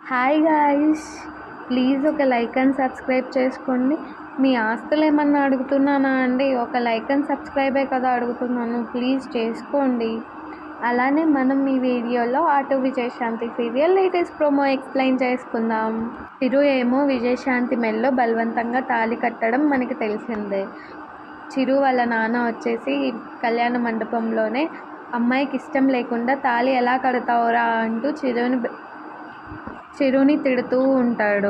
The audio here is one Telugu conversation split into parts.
హాయ్ గాయ్స్, ప్లీజ్ ఒక లైక్ అండ్ సబ్స్క్రైబ్ చేసుకోండి. మీ ఆస్తులు ఏమన్నా అడుగుతున్నానా అండి? ఒక లైక్ అండ్ సబ్స్క్రైబే కదా అడుగుతున్నాను, ప్లీజ్ చేసుకోండి. అలానే మనం ఈ వీడియోలో auto Vijayashanti serial latest promo explain చేసుకుందాం. చిరు ఏమో విజయశాంతి మెల్లో బలవంతంగా తాళి కట్టడం మనకి తెలిసిందే. చిరు వాళ్ళ నాన్న వచ్చేసి కళ్యాణ మండపంలోనే అమ్మాయికి ఇష్టం లేకుండా తాళి ఎలా కడతావురా అంటూ చిరుని తిడుతూ ఉంటాడు.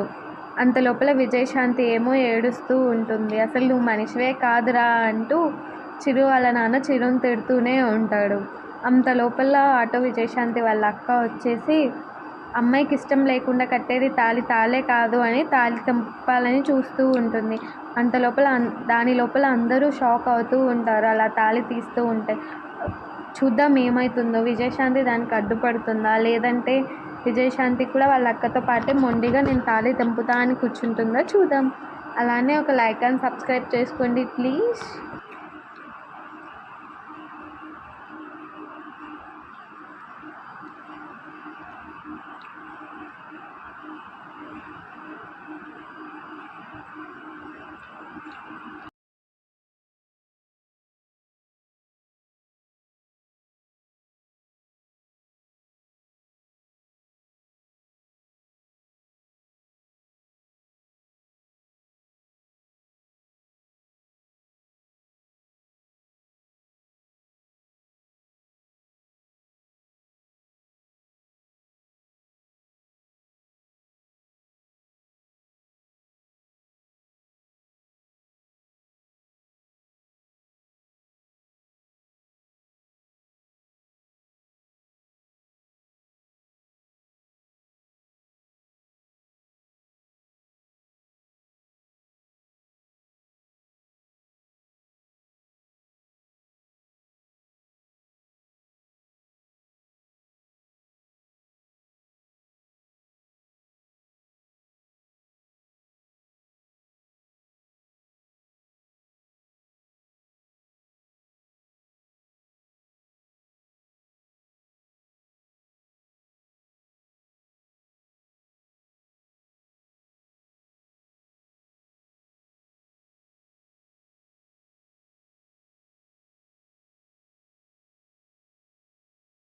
అంతలోపల విజయశాంతి ఏమో ఏడుస్తూ ఉంటుంది. అసలు నువ్వు మనిషివే కాదురా అంటూ చిరు వాళ్ళ నాన్న చిరుని తిడుతూనే ఉంటాడు. అంతలోపల ఆటో విజయశాంతి వాళ్ళ అక్క వచ్చేసి అమ్మాయికి ఇష్టం లేకుండా కట్టేది తాళే కాదు అని తాళి తెంపాలని చూస్తూ ఉంటుంది. అంతలోపల దాని లోపల అందరూ షాక్ అవుతూ ఉంటారు. అలా తాళి తీస్తూ ఉంటే చూద్దాం ఏమవుతుందో. విజయశాంతి దానికి అడ్డుపడుతుందా, లేదంటే విజయశాంతి కూడా వాళ్ళ అక్కతో పాటే మొండిగా నేను తాళి తెంపుతా అని కూర్చుంటుందో చూద్దాం. అలానే ఒక లైక్ అండ్ సబ్స్క్రైబ్ చేసుకోండి ప్లీజ్.